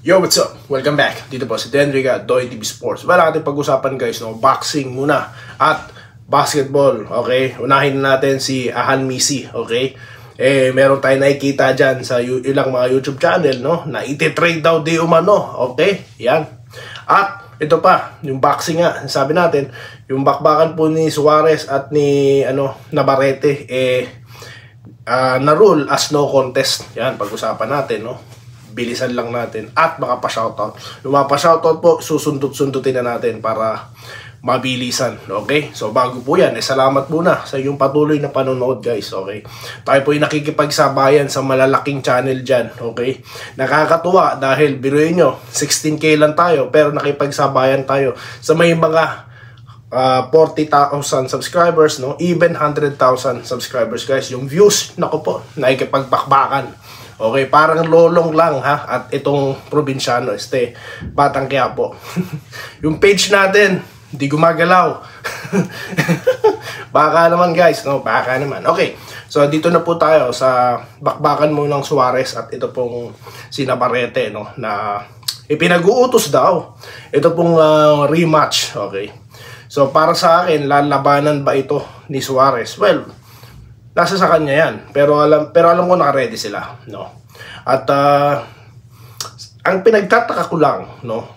Yo, what's up? Welcome back. Dito po si Denriga, Doy TV Sports. Wala natin pag-usapan guys, no? Boxing muna at basketball, okay? Unahin natin si Ahan Misi, okay? Meron tayong nakikita dyan sa ilang mga YouTube channel, no? Na iti-trade daw di umano, okay? Yan. At ito pa, yung boxing nga, sabi natin, yung bakbakan po ni Suarez at ni Navarrete, na-rule as no contest. Yan, pag-usapan natin, no? Bilisan lang natin at baka pa-shoutout. Yung mga pa-shoutout po, susundot-sundutin na natin para mabilisan. Okay? So bago po yan, salamat muna sa inyong patuloy na panonood guys. Okay? Tayo po yung nakikipagsabayan sa malalaking channel dyan. Okay? Nakakatuwa dahil biruin nyo, 16K lang tayo pero nakipagsabayan tayo sa may mga 40,000 subscribers, no? Even 100,000 subscribers guys. Yung views, naku po, nakikipagpakbakan. Okay, parang lolong lang ha. At itong probinsyano, Batang Quiapo. Yung page natin, di gumagalaw. Baka naman guys, no? Baka naman. Okay, so dito na po tayo sa bakbakan mo ng Suarez at ito pong si Navarrete, no? Na ipinag-uutos daw. Ito pong rematch, okay. So para sa akin, lalabanan ba ito ni Suarez? Well, nasa sa kanya yan. Pero alam ko naka-ready sila, no? At ang pinagtataka ko lang, no?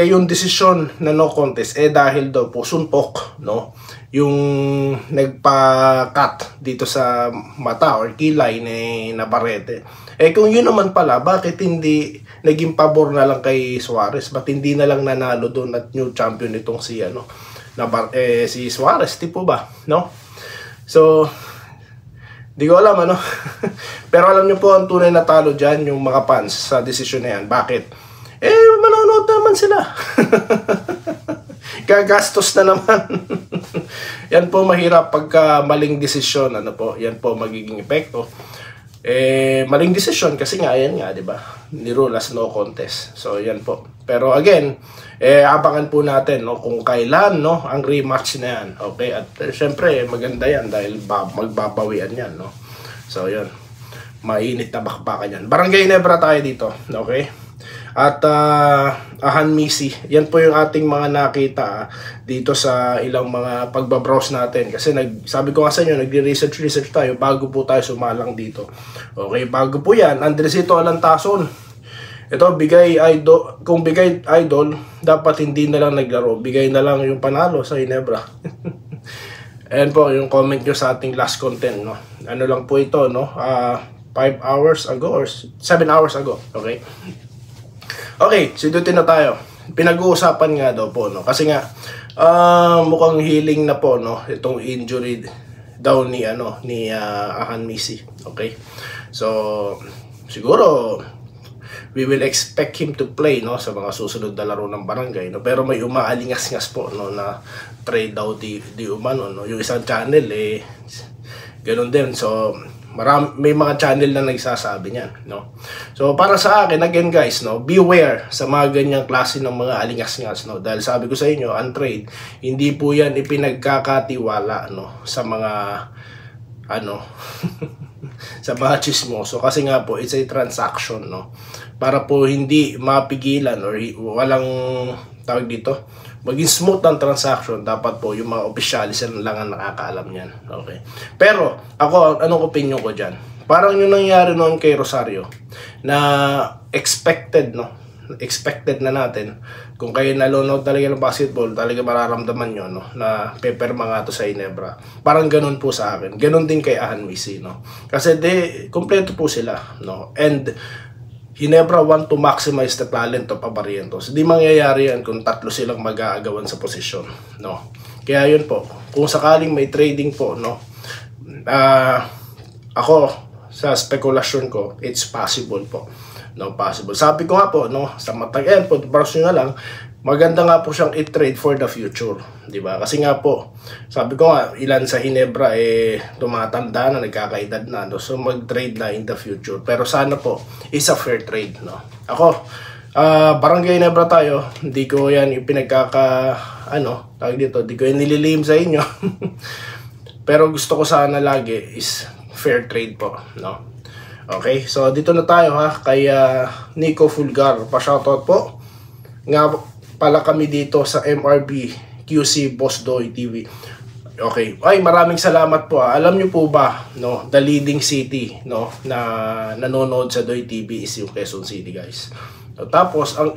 Yung desisyon na no contest dahil daw po suntok, no? Yung nagpa-cut dito sa mata or kilay ni Navarrete. Kung yun naman pala, bakit hindi naging pabor na lang kay Suarez? Ba't hindi na lang nanalo doon at new champion itong si si Suarez, tipo ba, no? So, di ko alam pero alam nyo po ang tunay na talo dyan, yung mga fans sa desisyon na yan. Bakit? Manonood naman sila. Gagastos na naman. Yan po mahirap pagka maling desisyon, yan po magiging epekto. Maling desisyon kasi nga, yan nga, di ba? Ni-rule as no contest. So, yan po. Pero again, abangan po natin, no, kung kailan, no, ang rematch na yan. Okay? At syempre, maganda yan dahil magbabawian yan, no? So, yan. Mainit na bakbakan yan. Barangay Nebra tayo dito. Okay? At Ahan Misi, yan po yung ating mga nakita dito sa ilang mga pagbabrowse natin. Kasi sabi ko nga sa inyo, nagre-research tayo bago po tayo sumalang dito. Okay, bago po yan, Andresito Alantason. Ito, bigay idol. Kung bigay idol, dapat hindi na lang naglaro. Bigay na lang yung panalo sa Ginebra. Ayan po yung comment nyo sa ating last content, no? Ano lang po ito, no? 5 hours ago or 7 hours ago. Okay? Okay, sidutin na tayo. Pinag-uusapan nga daw po, no? Kasi nga, mukhang healing na po, no? Itong injury daw ni Ahan Misi. Okay? So, siguro we will expect him to play, no, sa mga susunod na laro ng barangay, no? Pero may umaalingas-ngas po, no, na trade daw di umano, no? Yung isang channel ganoon din. So may mga channel na nagsasabi niyan, no? So para sa akin, again guys, no, beware sa mga ganyang klase ng mga alingas-ngas, no? Dahil sabi ko sa inyo, ang trade, hindi po yan ipinagkakatiwala, no, sa mga sa mga chismoso. Kasi nga po, it's a transaction, no? Para po hindi mapigilan or walang tawag dito, maging smooth ang transaction, dapat po yung mga opisyalis lang ang nakakaalam yan. Okay? Pero ako, anong opinion ko dyan? Parang yung nangyari noon kay Rosario na expected, no? Expected na natin. Kung kayo nalonood talaga ng basketball, talaga mararamdaman nyo, no, na peperma nga to sa Ginebra. Parang ganun po sa akin. Ganun din kay Ahan Misi, no? Kasi kompleto po sila, no? And Ginebra want to maximize the talent of Barrientos. Hindi mangyayari yan kung tatlo silang mag-aagawan sa posisyon, no? Kaya yun po, kung sakaling may trading po, no, ako sa spekulasyon ko, it's possible po, no, possible. Sabi ko nga po, no, sa matag-end po, browse nyo na lang, maganda nga po siyang i-trade for the future, di ba? Kasi nga po, sabi ko nga, ilan sa Ginebra tumatanda na, nagkakaedad na, no? So mag-trade na in the future. Pero sana po, is a fair trade, no? Ako, Barangay Ginebra tayo, hindi ko yan tawag dito, hindi ko yan nililihim sa inyo. Pero gusto ko sana lagi is fair trade po, no? Okay, so dito na tayo ha, kay Nico Fulgar. Pa-shoutout po. Nga pala kami dito sa MRB QC Boss Doy TV. Okay. Ay, maraming salamat po. Alam niyo po ba, no, the leading city, no, na nanonood sa Doy TV is yung Quezon City, guys. So, tapos ang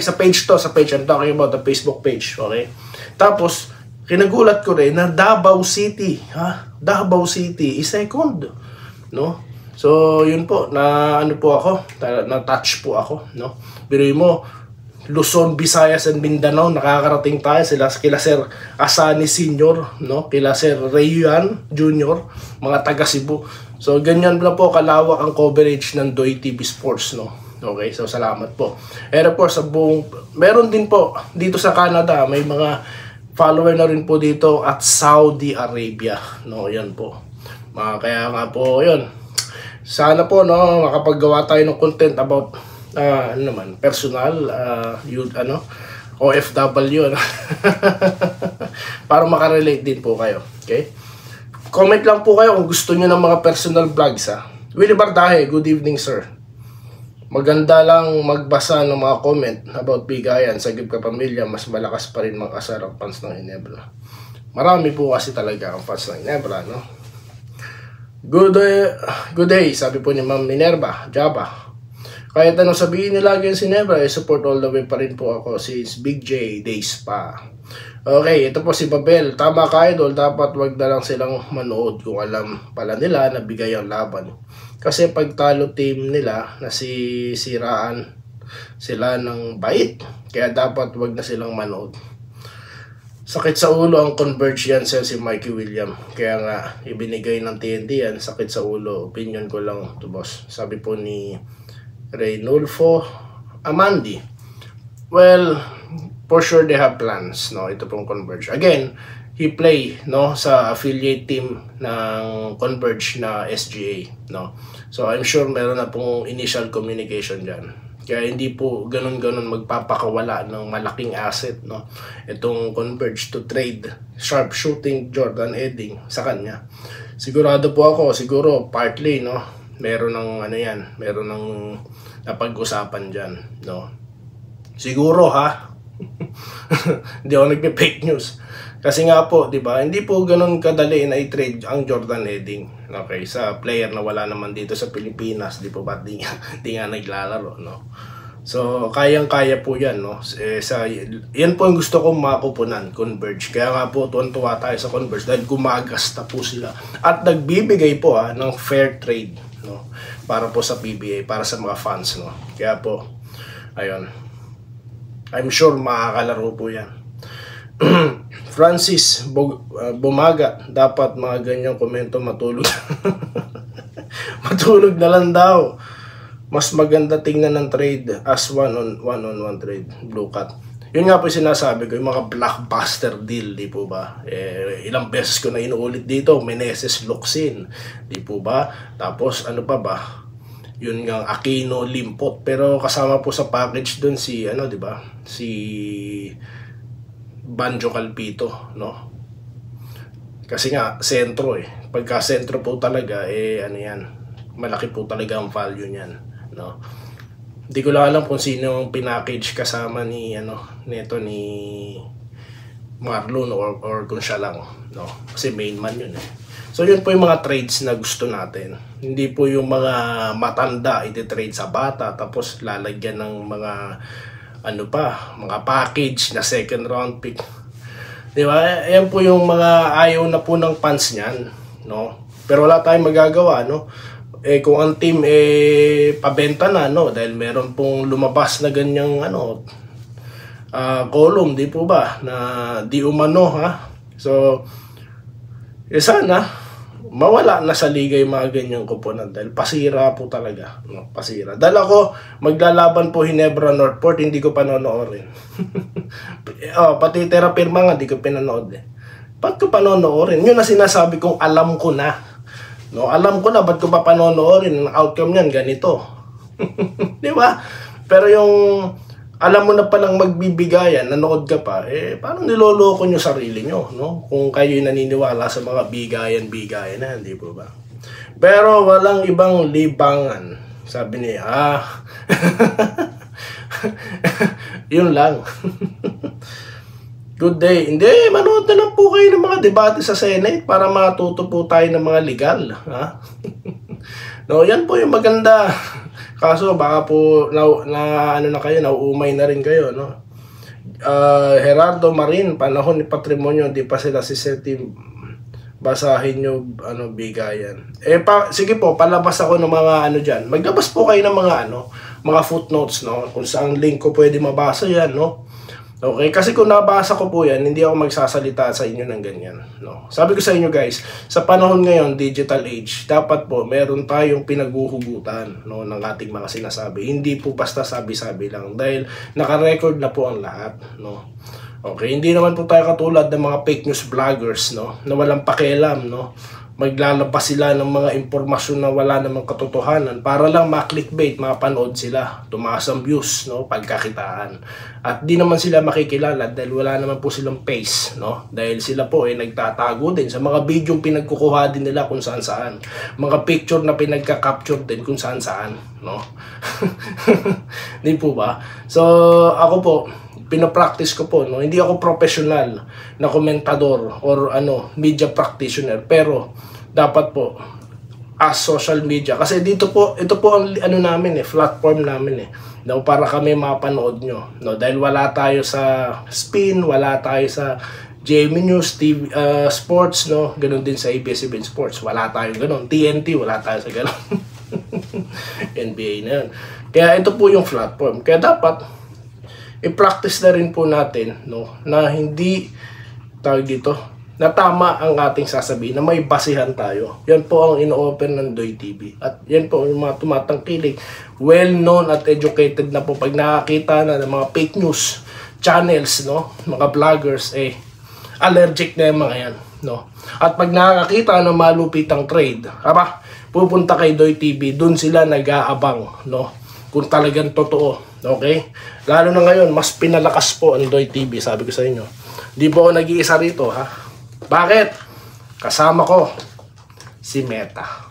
sa page to, sa page I'm talking about the Facebook page, okay? Tapos kinagulat ko rin na Davao City, ha? Davao City is second, no? So, yun po, na ano po ako, na-touch po ako, no? Biruin mo, Luzon, Visayas, and Mindanao, nakakarating tayo kila Sir Asani Senior, no? Kila Sir Rayuan Junior, mga taga Cebu. So, ganyan na po kalawak ang coverage ng Doy TV Sports, no? Okay, so salamat po. And of course, meron din po dito sa Canada, may mga follower na rin po dito at Saudi Arabia, no? Yan po. Kaya nga po, yun. Sana po, no, makapaggawa tayo ng content about personal, OFW, ano? Para makarelate din po kayo. Okay? Comment lang po kayo kung gusto niyo ng mga personal vlogs, ha. Willie Bardahe, good evening, sir. Maganda lang magbasa ng mga comment about bigayan, sagip ka pamilya, mas malakas pa rin mag-asar ang fans ng Ginebra. Marami po kasi talaga ang fans ng Ginebra, no? Good day, sabi po ni Ma'am Minerva, Java. Kahit anong sabihin nila lagi si Ginebra, support all the way pa rin po ako since Big J days pa. Okay, ito po si Babel. Tama ka, idol, dapat wag na lang silang manood kung alam pala nila na bigay ang laban. Kasi pag talo team nila, nasisiraan sila ng bait. Kaya dapat wag na silang manood. Sakit sa ulo ang Converge yan, si Mikey William. Kaya nga, ibinigay ng TNT yan. Sakit sa ulo. Opinion ko lang to, boss. Sabi po ni Reynolfo Amandi. Well, for sure they have plans, no? Ito pong Converge. Again, he play, no, sa affiliate team ng Converge na SGA, no? So I'm sure meron na pong initial communication diyan. Kaya hindi po ganun-ganun magpapakawala ng malaking asset, no? Itong Converge to trade sharp shooting Jordan Edding sa kanya. Sigurado po ako, siguro partly, no, meron ng meron ng napag-usapan diyan, no? Siguro, ha. Hindi ako nagpe-fake news. Kasi nga po, 'di ba? Hindi po ganoon kadali na i-trade ang Jordan Edding, okay, sa player na wala naman dito sa Pilipinas, 'di po ba? Di nga naglalaro, no? So, kayang-kaya po 'yan, no? Yan po yung gusto kong makupunan, Converge. Kaya nga po tuwan-tuwa tayo sa Converge dahil gumagasta po sila at nagbibigay po ng fair trade, no? Para po sa PBA, para sa mga fans, no? Kaya po, ayun. I'm sure makakalaro po 'yan. Francis Bumaga, dapat mga ganyang komento matulog. Matulog na lang daw. Mas maganda tingnan ng trade as one-on-one trade. Blue Cat. Yun nga po sinasabi ko, yung mga blockbuster deal, di po ba? Ilang beses ko na inuulit dito, Meneses Luxin, di po ba? Tapos ano pa ba? Yun nga, Aquino Limpot. Pero kasama po sa package dun si, di ba? Si Banjo Calpito, no? Kasi nga, sentro Pagka sentro po talaga, yan. Malaki po talaga ang value niyan, no? Hindi ko lang alam kung sino ang pinackage kasama ni, neto ni Marlon or kung siya lang, no? Kasi main man yun, So, yun po yung mga trades na gusto natin. Hindi po yung mga matanda iti-trade sa bata tapos lalagyan ng mga mga package na second round pick. Di ba? Ayan po yung mga ayaw na po ng fans niyan, no? Pero wala tayong magagawa, no? Kung ang team pabenta na, no? Dahil meron pong lumabas na ganyang column, di po ba? Na di umano, ha? So, sana mawala na sa liga yung mga ganyang kuponan dahil pasira po talaga, no? Pasira. Dahil ako maglalaban po Ginebra Northport, hindi ko panonoorin. Pati Terra Firma nga, hindi ko pinanood Ba't ko panonoorin? Yun na sinasabi kong alam ko na, no? Alam ko na, ba't ko pa panonoorin? Ang outcome niyan ganito. Di ba? Pero yung alam mo na palang magbibigayan, nanood ka pa, parang niloloko nyo sarili nyo, no? Kung kayo'y naniniwala sa mga bigayan na, hindi po ba? Pero walang ibang libangan. Sabi niya, yun lang. Good day. Hindi, manood na lang po kayo ng mga debate sa Senate para matuto po tayo ng mga legal. Ha? No, yan po yung maganda. Kaso baka po ano na kayo, nauumay na rin kayo, no? Gerardo Marin, panahon ni patrimonyo, di pa sila si Seti. Basahin nyo, bigayan. Sige po, palabas ako ng mga dyan. Maglabas po kayo ng mga footnotes, no? Kung saan link ko pwede mabasa yan, no? Okay, kasi kung nabasa ko po yan, hindi ako magsasalita sa inyo ng ganyan, no? Sabi ko sa inyo guys, sa panahon ngayon, digital age, dapat po meron tayong pinaghuhugutan, no, ng ating mga sinasabi. Hindi po basta sabi-sabi lang dahil naka-record na po ang lahat, no? Okay, hindi naman po tayo katulad ng mga fake news vloggers, no, na walang pakialam, no? Maglalabas sila ng mga impormasyon na wala namang katotohanan para lang ma-clickbait, mapanood sila, tumaas ang views, no, pagkakitaan. At di naman sila makikilala dahil wala naman po silang face, no? Dahil sila po ay nagtatago din sa mga video pinagkukuha din nila kung saan-saan. Mga picture na pinagka-capture din kung saan-saan, no? Di po ba? So, ako po, pinapractice ko po, no? Hindi ako professional na komentador or media practitioner, pero dapat po as social media, kasi ito po ang namin platform namin no, para kami mapanood nyo, no, dahil wala tayo sa Spin, wala tayo sa GMA News, TV, Sports, no, ganun din sa ABS-CBN Sports, wala tayo ganun, TNT, wala tayo sa ganun. NBA na yun. Kaya ito po yung platform, kaya dapat i-practice na rin po natin, no, na hindi tawag dito, na tama ang ating sasabihin, na may basihan tayo. Yan po ang ino-open ng Doy TV. At yan po yung mga tumatangkilik, well-known at educated na po pag nakakita na ng mga fake news channels, no, mga vloggers, allergic na yung mga yan, no. At pag nakakita ng malupitang trade, pupunta kay Doy TV, dun sila nag-aabang, no, kung talagang totoo. Okay? Lalo na ngayon, mas pinalakas po ang Doy TV, sabi ko sa inyo. Di po ako nag-iisa rito, ha? Bakit? Kasama ko si Meta.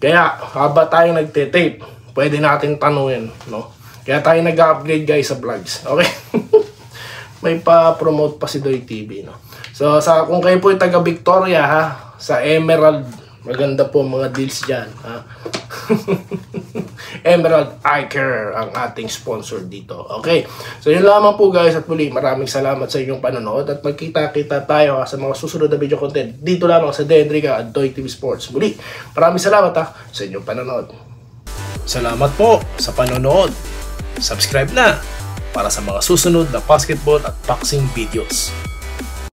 Kaya, habang tayo nagte-tape, pwede natin tanungin, no? Kaya tayo nag-upgrade guys sa vlogs. Okay? May pa-promote pa si Doy TV, no? So, kung kayo po yung taga Victoria, ha? Sa Emerald, maganda po mga deals dyan, ha? Emerald Eye Care ang ating sponsor dito. Okay, so yun lamang po guys, at muli maraming salamat sa inyong panonood at magkita-kita tayo sa mga susunod na video content dito lamang sa Dendriga at Doy TV Sports. Muli, maraming salamat sa inyong panonood. Salamat po sa panonood. Subscribe na para sa mga susunod na basketball at boxing videos.